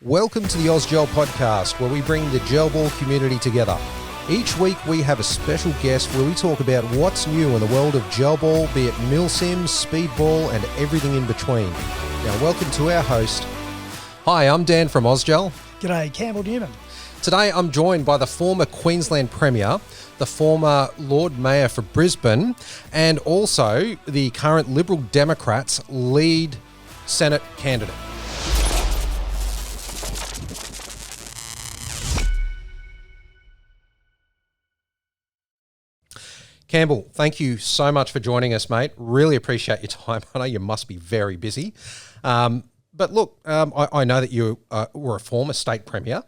Welcome to the Ausgel podcast, where we bring the gel ball community together. Each week we have a special guest where we talk about what's new in the world of gel ball, be it milsim, speedball, and everything in between. Now, welcome to our host. Hi, I'm Dan from Ausgel. G'day, Campbell Newman. Today I'm joined by the former Queensland Premier, the former Lord Mayor for Brisbane, and also the current Liberal Democrats' Lead Senate Candidate. Campbell, thank you so much for joining us, mate. Really appreciate your time. I know you must be very busy. But look, I know that you were a former state premier.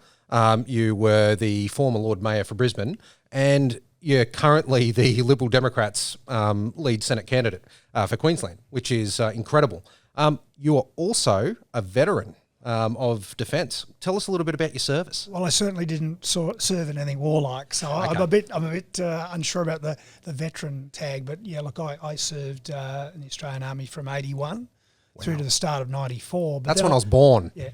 You were the former Lord Mayor for Brisbane, and you're currently the Liberal Democrats' lead Senate candidate for Queensland, which is incredible. You are also a veteran of defence. Tell us a little bit about your service. Well, I certainly didn't serve in anything warlike, so okay. I'm a bit unsure about the veteran tag. But yeah, look, I served in the Australian Army from 81 through to the start of 94. But that's when I was born. Yeah.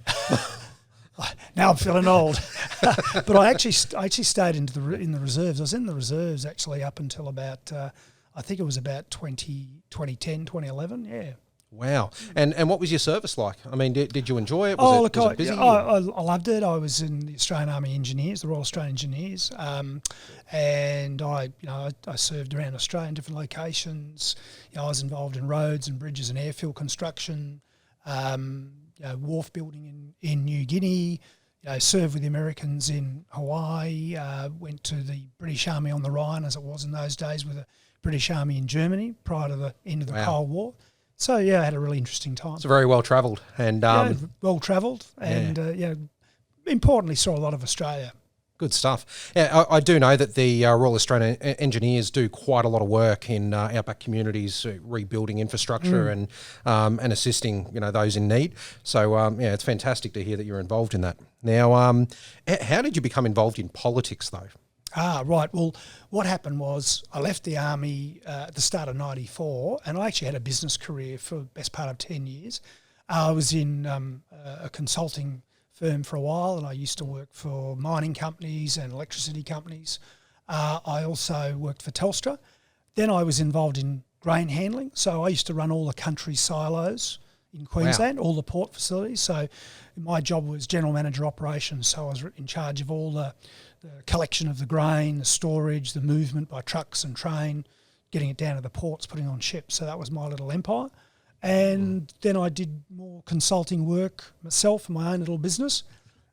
Now I'm feeling old. But I actually stayed in the reserves. I was in the reserves actually up until about I think it was about 2010, 2011. Yeah. Wow. And what was your service like? I mean, did you enjoy it? Was it busy? I loved it. I was in the Australian Army Engineers, the Royal Australian Engineers, and I served around Australia in different locations. I was involved in roads and bridges and airfield construction, wharf building in New Guinea. Served with the Americans in Hawaii. Went to the British Army on the Rhine, as it was in those days, with the British Army in Germany prior to the end of the Cold War. So yeah, I had a really interesting time. It's very well travelled and well travelled, and importantly, saw a lot of Australia. Good stuff. Yeah, I do know that the Royal Australian Engineers do quite a lot of work in outback communities, rebuilding infrastructure and assisting those in need. So it's fantastic to hear that you're involved in that. Now, how did you become involved in politics, though? Right. Well, what happened was I left the Army at the start of 94, and I actually had a business career for the best part of 10 years. I was in a consulting firm for a while, and I used to work for mining companies and electricity companies. I also worked for Telstra. Then I was involved in grain handling. So I used to run all the country silos in Queensland, all the port facilities. So my job was general manager operations. So I was in charge of all the collection of the grain, the storage, the movement by trucks and train, getting it down to the ports, putting it on ships. So that was my little empire. And then I did more consulting work myself, my own little business.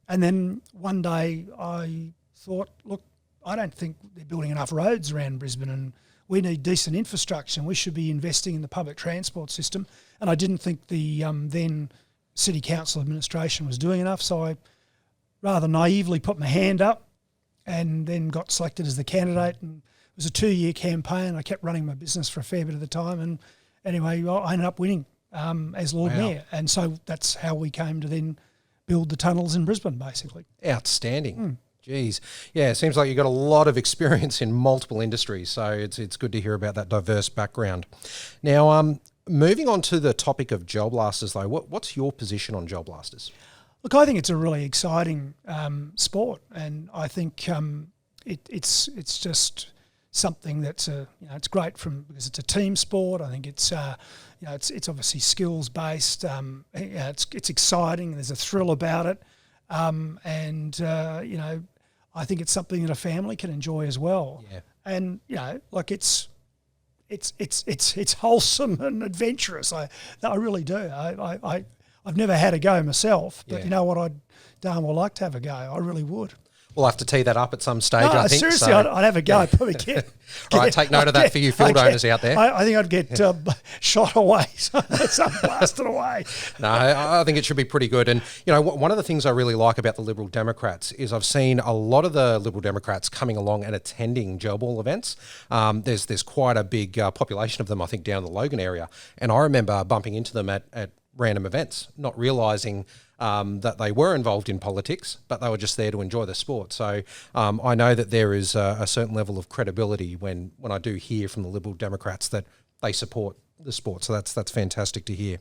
And then one day I thought, look, I don't think they're building enough roads around Brisbane, and we need decent infrastructure, and we should be investing in the public transport system. And I didn't think the then City Council administration was doing enough. So I rather naively put my hand up and then got selected as the candidate. And it was a 2-year campaign. I kept running my business for a fair bit of the time. And anyway, I ended up winning as Lord Mayor. And so that's how we came to then build the tunnels in Brisbane, basically. Outstanding. Geez. Yeah, it seems like you've got a lot of experience in multiple industries. So it's good to hear about that diverse background. Now, moving on to the topic of gel blasters, though, what's your position on gel blasters? Look, I think it's a really exciting sport, and I think it's just something that's it's great because it's a team sport. I think it's it's obviously skills based. It's exciting. There's a thrill about it, and I think it's something that a family can enjoy as well. Yeah. And it's wholesome and adventurous. I really do. I've never had a go myself, but you know what? I'd darn well like to have a go. I really would. We'll have to tee that up at some stage, I think. Seriously, so. I'd have a go. I'd probably get All right, take note of that for you field owners out there. I think I'd get shot away, blasted away. No, I think it should be pretty good. And, one of the things I really like about the Liberal Democrats is I've seen a lot of the Liberal Democrats coming along and attending gel ball events. There's quite a big population of them, I think, down the Logan area. And I remember bumping into them at random events, not realising that they were involved in politics, but they were just there to enjoy the sport. So I know that there is a certain level of credibility when I do hear from the Liberal Democrats that they support the sport. So that's fantastic to hear.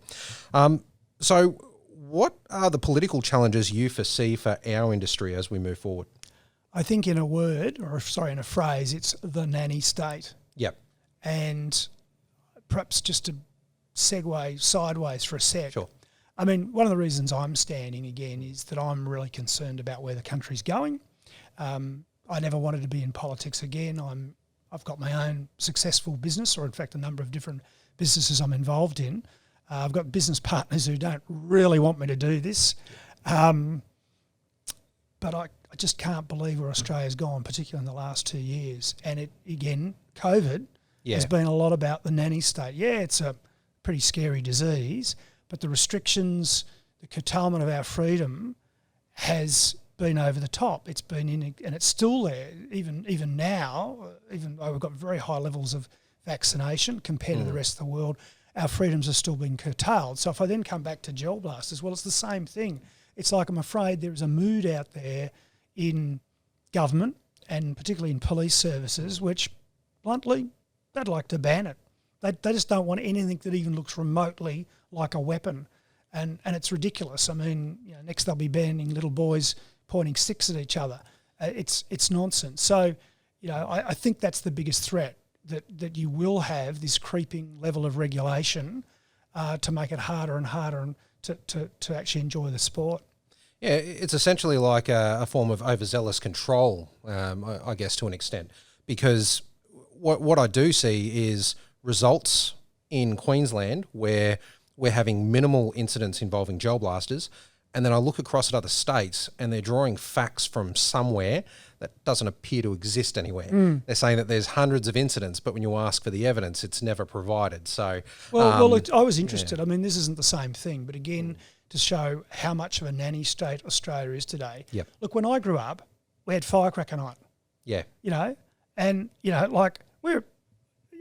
So What are the political challenges you foresee for our industry as we move forward? I think in in a phrase, it's the nanny state. Yep. And perhaps just to segue sideways for a sec. Sure. I mean, one of the reasons I'm standing again is that I'm really concerned about where the country's going. I never wanted to be in politics again. I've got my own successful business, or in fact a number of different businesses I'm involved in. I've got business partners who don't really want me to do this. But I just can't believe where Australia's gone, particularly in the last 2 years. And COVID has been a lot about the nanny state. Yeah, it's a pretty scary disease, but the restrictions, the curtailment of our freedom has been over the top. It's been and it's still there, even now, even though we've got very high levels of vaccination compared to the rest of the world, our freedoms are still being curtailed. So if I then come back to gel blasters, well, it's the same thing. It's like I'm afraid there is a mood out there in government and particularly in police services, which bluntly, they'd like to ban it. They just don't want anything that even looks remotely like a weapon. And it's ridiculous. I mean, next they'll be banning little boys pointing sticks at each other. It's nonsense. So, I think that's the biggest threat, that you will have this creeping level of regulation to make it harder and harder to actually enjoy the sport. Yeah, it's essentially like a form of overzealous control, I guess, to an extent, because what I do see is results in Queensland where we're having minimal incidents involving gel blasters, and then I look across at other states and they're drawing facts from somewhere that doesn't appear to exist anywhere. They're saying that there's hundreds of incidents, but when you ask for the evidence, it's never provided. So, look, I was interested. Yeah. I mean, this isn't the same thing, but again, to show how much of a nanny state Australia is today. Yep. Look, when I grew up, we had firecracker night. Yeah.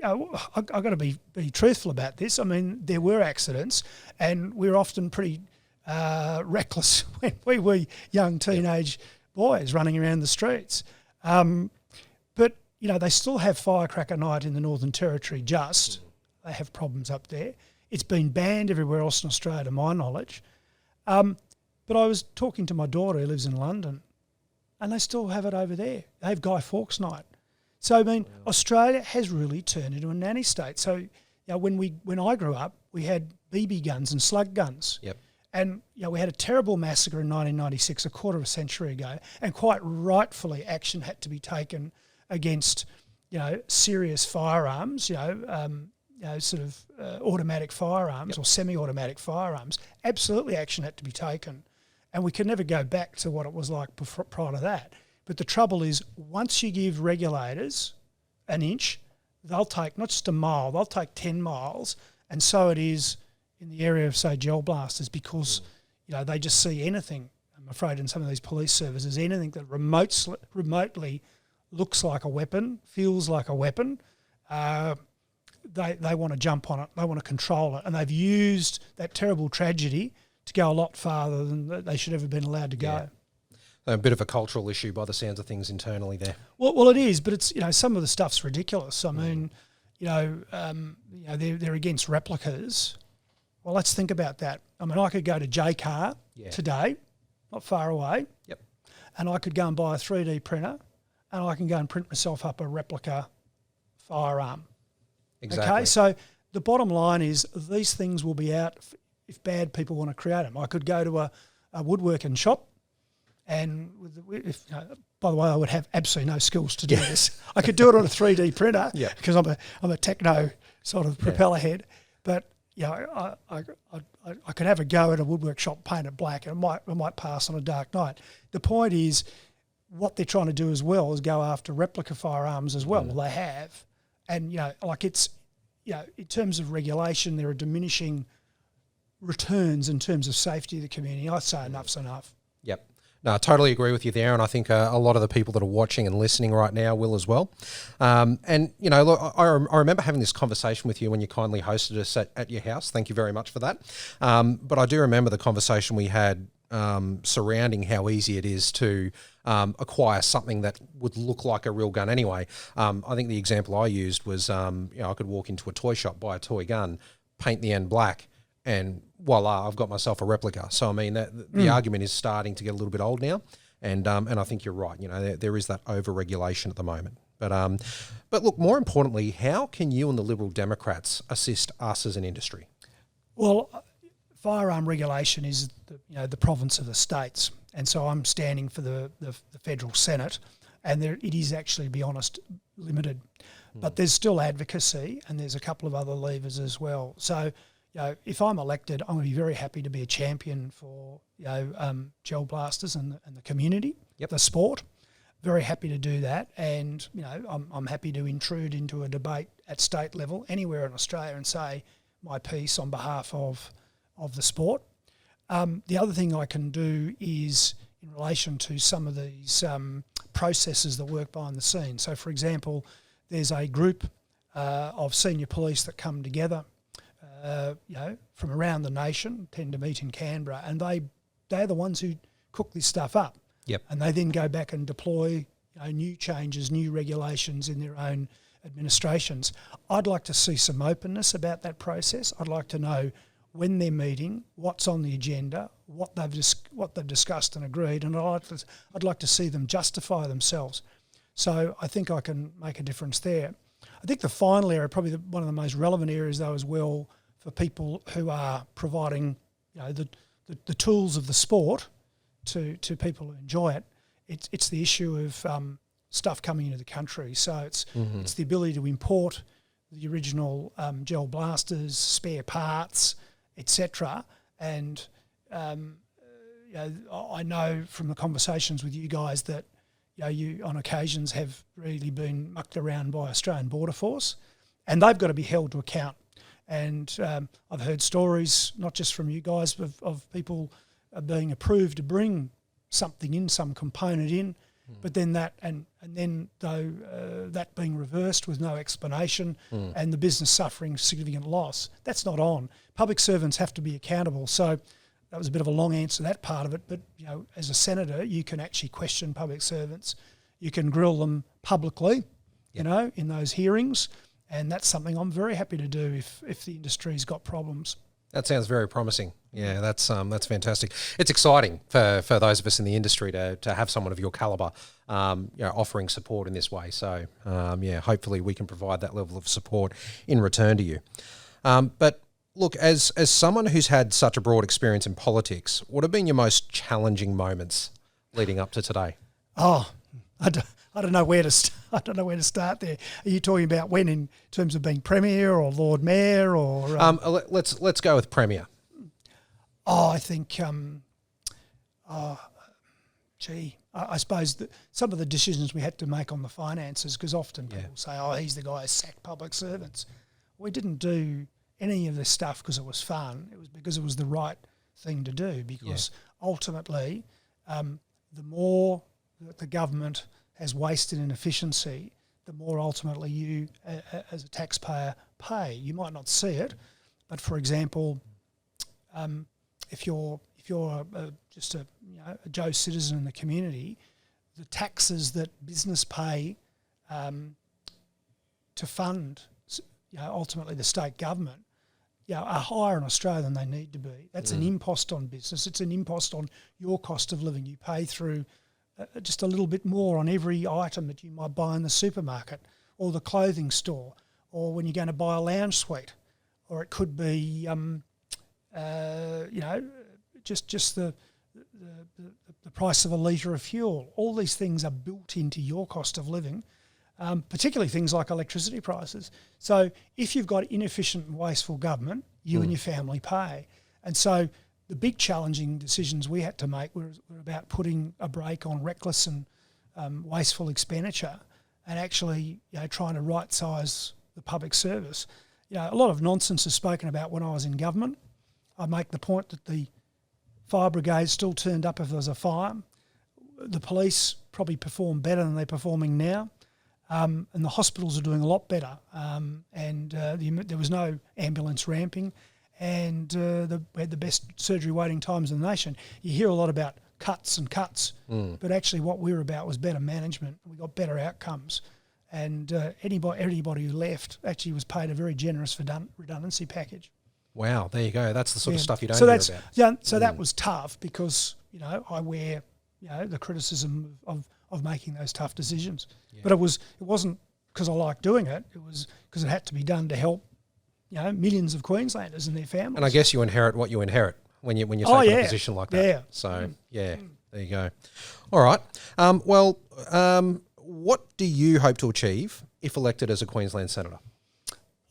I've got to be truthful about this. I mean, there were accidents, and we were often pretty reckless when we were young teenage boys running around the streets. But they still have firecracker night in the Northern Territory. They have problems up there. It's been banned everywhere else in Australia, to my knowledge. But I was talking to my daughter who lives in London, and they still have it over there. They have Guy Fawkes night. So, I mean, Australia has really turned into a nanny state. So, when I grew up, we had BB guns and slug guns. Yep. And, we had a terrible massacre in 1996, a quarter of a century ago, and quite rightfully action had to be taken against, serious firearms, automatic firearms or semi-automatic firearms. Absolutely action had to be taken. And we could never go back to what it was like prior to that. But the trouble is, once you give regulators an inch, they'll take not just a mile, they'll take 10 miles. And so it is in the area of, say, gel blasters, because, they just see anything, I'm afraid, in some of these police services, anything that remotely looks like a weapon, feels like a weapon, they want to jump on it, they want to control it. And they've used that terrible tragedy to go a lot farther than they should have ever been allowed to go. Yeah. A bit of a cultural issue by the sounds of things internally there. Well, it is, but it's some of the stuff's ridiculous. I mean, they're against replicas. Well, let's think about that. I mean, I could go to JCar today, not far away. Yep. And I could go and buy a 3D printer, and I can go and print myself up a replica firearm. Exactly. Okay, so the bottom line is these things will be out if bad people want to create them. I could go to a woodworking shop. And by the way, I would have absolutely no skills to do this. I could do it on a 3D printer because I'm a techno sort of propeller head. But I could have a go at a woodwork shop, paint it black, and it might pass on a dark night. The point is, what they're trying to do as well is go after replica firearms as well. Well, they have, and in terms of regulation, there are diminishing returns in terms of safety of the community. I say enough's enough. Yep. No, I totally agree with you there, and I think a lot of the people that are watching and listening right now will as well. Look, I remember having this conversation with you when you kindly hosted us at your house. Thank you very much for that. But I do remember the conversation we had surrounding how easy it is to acquire something that would look like a real gun anyway. I think the example I used was, I could walk into a toy shop, buy a toy gun, paint the end black, and voila, I've got myself a replica. So I mean, the argument is starting to get a little bit old now, and I think you're right. You know, there is that over-regulation at the moment. But look, more importantly, how can you and the Liberal Democrats assist us as an industry? Well, firearm regulation is the province of the states, and so I'm standing for the federal Senate, and it is actually, to be honest, limited. But there's still advocacy, and there's a couple of other levers as well. So, if I'm elected, I'm going to be very happy to be a champion for gel blasters and the community, the sport. Very happy to do that, and I'm happy to intrude into a debate at state level anywhere in Australia and say my piece on behalf of the sport. The other thing I can do is in relation to some of these processes that work behind the scenes. So, for example, there's a group of senior police that come together, from around the nation, tend to meet in Canberra, and they're the ones who cook this stuff up. Yep. And they then go back and deploy new changes, new regulations in their own administrations. I'd like to see some openness about that process. I'd like to know when they're meeting, what's on the agenda, what they've discussed and agreed, and I'd like to see them justify themselves. So I think I can make a difference there. I think the final area, probably one of the most relevant areas though as well for people who are providing the tools of the sport to people who enjoy it, it's the issue of stuff coming into the country. So it's the ability to import the original gel blasters, spare parts, etc. And I know from the conversations with you guys that you on occasions have really been mucked around by Australian Border Force, and they've got to be held to account. And I've heard stories, not just from you guys, of people being approved to bring something in, some component in, but then that that being reversed with no explanation, and the business suffering significant loss. That's not on. Public servants have to be accountable. So that was a bit of a long answer to that part of it, but as a senator, you can actually question public servants. You can grill them publicly, in those hearings, and that's something I'm very happy to do if the industry's got problems. That sounds very promising. Yeah, that's fantastic. It's exciting for those of us in the industry to have someone of your calibre, offering support in this way. So, hopefully we can provide that level of support in return to you. But look, as someone who's had such a broad experience in politics, what have been your most challenging moments leading up to today? Oh, I don't know where to start there. Are you talking about when in terms of being Premier or Lord Mayor or? Let's go with Premier. I think, I suppose that some of the decisions we had to make on the finances, because often people say, oh, he's the guy who sacked public servants. We didn't do any of this stuff because it was fun. It was because it was the right thing to do, because ultimately the more that the government has wasted in efficiency, the more ultimately you as a taxpayer pay. You might not see it, but for example, if you're just a Joe citizen in the community, the taxes that business pay to fund ultimately the state government are higher in Australia than they need to be. That's an impost on business. It's an impost on your cost of living. You pay through just a little bit more on every item that you might buy in the supermarket or the clothing store, or when you're going to buy a lounge suite, or it could be just the price of a litre of fuel. All these things are built into your cost of living, particularly things like electricity prices. So if you've got inefficient and wasteful government, you and your family pay. And so the big challenging decisions we had to make were about putting a brake on reckless and wasteful expenditure, and actually trying to right-size the public service. A lot of nonsense is spoken about when I was in government. I make the point that the fire brigade still turned up if there was a fire. The police probably perform better than they're performing now. And the hospitals are doing a lot better. There was no ambulance ramping, and we had the best surgery waiting times in the nation. You hear a lot about cuts, but actually what we were about was better management. We got better outcomes. And anybody who left actually was paid a very generous redundancy package. Wow, there you go. That's the sort of stuff you don't so hear that's about. yeah. So that was tough because I wear the criticism of making those tough decisions. Yeah. But it wasn't because I liked doing it. It was because it had to be done to help millions of Queenslanders and their families. And I guess you inherit what you inherit when you're taking a position like that. Yeah. So there you go. All right. What do you hope to achieve if elected as a Queensland senator?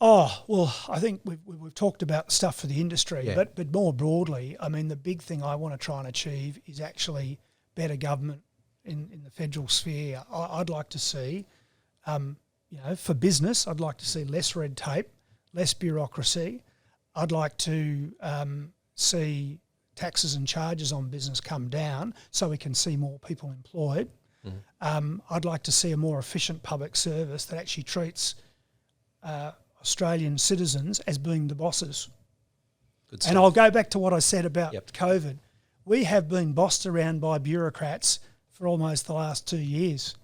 Oh, well, I think we've talked about stuff for the industry, but more broadly, I mean, the big thing I want to try and achieve is actually better government in the federal sphere. I'd like to see, for business, I'd like to see less red tape, less bureaucracy. I'd like to see taxes and charges on business come down so we can see more people employed. I'd like to see a more efficient public service that actually treats Australian citizens as being the bosses. Good stuff. And I'll go back to what I said about COVID. We have been bossed around by bureaucrats for almost the last 2 years,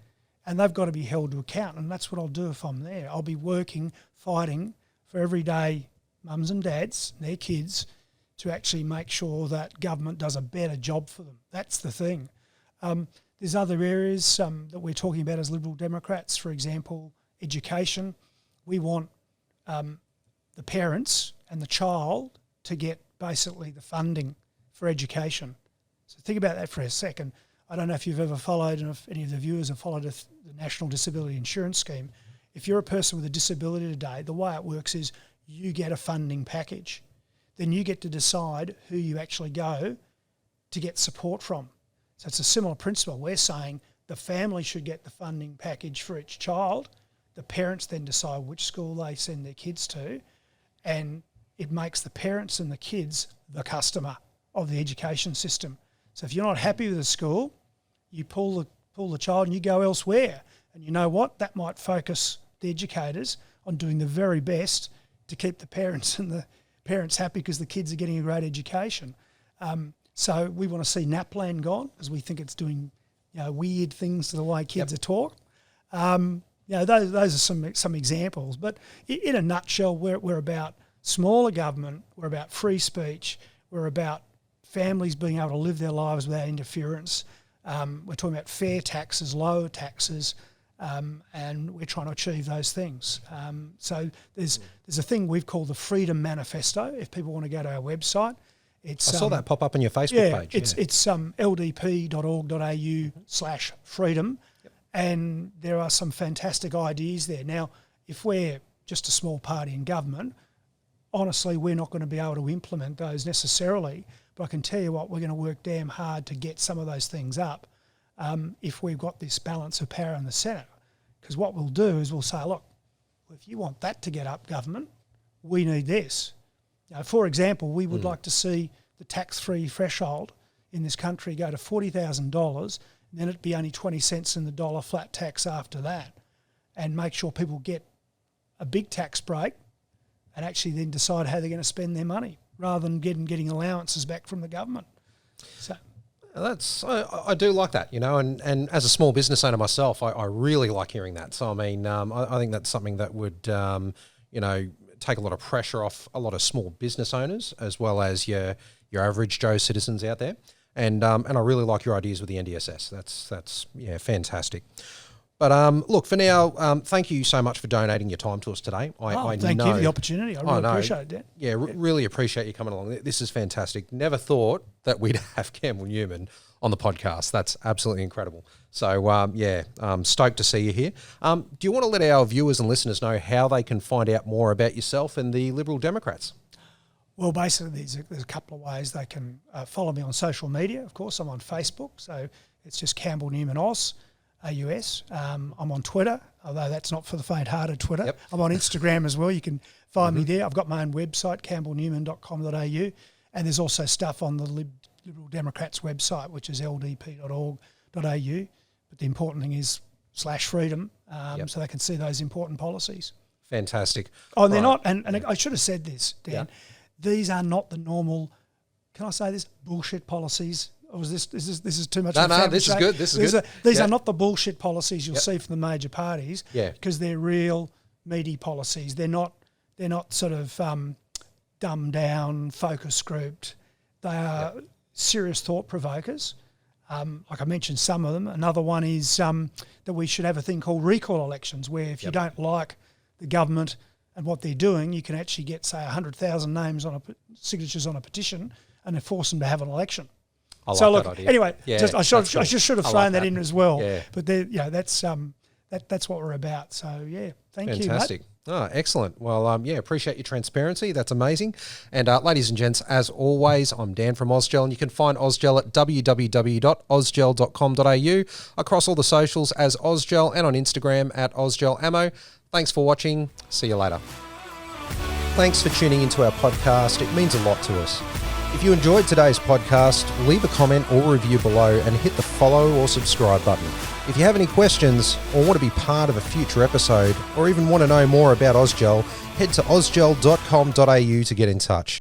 and they've got to be held to account, and that's what I'll do if I'm there. I'll be working, fighting for everyday mums and dads and their kids to actually make sure that government does a better job for them. That's the thing. There's other areas that we're talking about as Liberal Democrats, for example, education. We want the parents and the child to get basically the funding for education. So think about that for a second. I don't know if you've ever followed, and if any of the viewers have followed the National Disability Insurance Scheme. If you're a person with a disability today, the way it works is you get a funding package. Then you get to decide who you actually go to get support from. So it's a similar principle. We're saying the family should get the funding package for each child. The parents then decide which school they send their kids to, and it makes the parents and the kids the customer of the education system. So if you're not happy with the school, you pull the child and you go elsewhere. And you know what? That might focus the educators on doing the very best to keep the parents and the parents happy because the kids are getting a great education. So we want to see NAPLAN gone because we think it's doing weird things to the way kids are taught. Those are some examples. But in a nutshell, we're about smaller government, we're about free speech, we're about families being able to live their lives without interference. We're talking about fair taxes, lower taxes, and we're trying to achieve those things. So there's a thing we've called the Freedom Manifesto. If people want to go to our website, I saw that pop up on your Facebook page. It's ldp.org.au/freedom, and there are some fantastic ideas there. Now, if we're just a small party in government, honestly, we're not going to be able to implement those necessarily. But I can tell you what, we're going to work damn hard to get some of those things up if we've got this balance of power in the Senate. Because what we'll do is we'll say, look, if you want that to get up, government, we need this. For example, we would like to see the tax-free threshold in this country go to $40,000, and then it'd be only 20 cents in the dollar flat tax after that, and make sure people get a big tax break and actually then decide how they're going to spend their money rather than getting allowances back from the government. So I do like that, and as a small business owner myself, I really like hearing that. So, I mean, I think that's something that would, take a lot of pressure off a lot of small business owners as well as your average Joe citizens out there. And I really like your ideas with the NDSS. That's fantastic. But look, for now, thank you so much for donating your time to us today. Thank you for the opportunity. I really appreciate it, Dan. Yeah, really appreciate you coming along. This is fantastic. Never thought that we'd have Campbell Newman on the podcast. That's absolutely incredible. So, I'm stoked to see you here. Do you want to let our viewers and listeners know how they can find out more about yourself and the Liberal Democrats? Well, basically, there's a couple of ways they can follow me on social media. Of course, I'm on Facebook, so it's just Campbell Newman AUS. I'm on Twitter, although that's not for the faint-hearted Twitter. Yep. I'm on Instagram as well. You can find me there. I've got my own website, campbellnewman.com.au, and there's also stuff on the Liberal Democrats website, which is ldp.org.au. But the important thing is /freedom, so they can see those important policies. Fantastic. Oh, and they're not, and I should have said this, Dan. Yeah. These are not the normal, can I say this, bullshit policies. Or is this is too much? No, this is good. These are not the bullshit policies you'll see from the major parties. Yeah. Because they're real meaty policies. They're not sort of dumbed down, focus grouped. They are serious thought provokers. Like I mentioned some of them. Another one is that we should have a thing called recall elections, where if you don't like the government and what they're doing, you can actually get, say, 100,000 names on signatures on a petition and force them to have an election. I like that idea. Anyway, Yeah, I just should have thrown that in as well. Yeah. But that's what we're about. So thank you, mate. Fantastic. Oh, excellent. Well, appreciate your transparency. That's amazing. And ladies and gents, as always, I'm Dan from Ausgel, and you can find Ausgel at www.ausgel.com.au, across all the socials as Ausgel, and on Instagram at AusgelAmmo. Thanks for watching. See you later. Thanks for tuning into our podcast. It means a lot to us. If you enjoyed today's podcast, leave a comment or review below and hit the follow or subscribe button. If you have any questions or want to be part of a future episode, or even want to know more about Ausgel, head to ausgel.com.au to get in touch.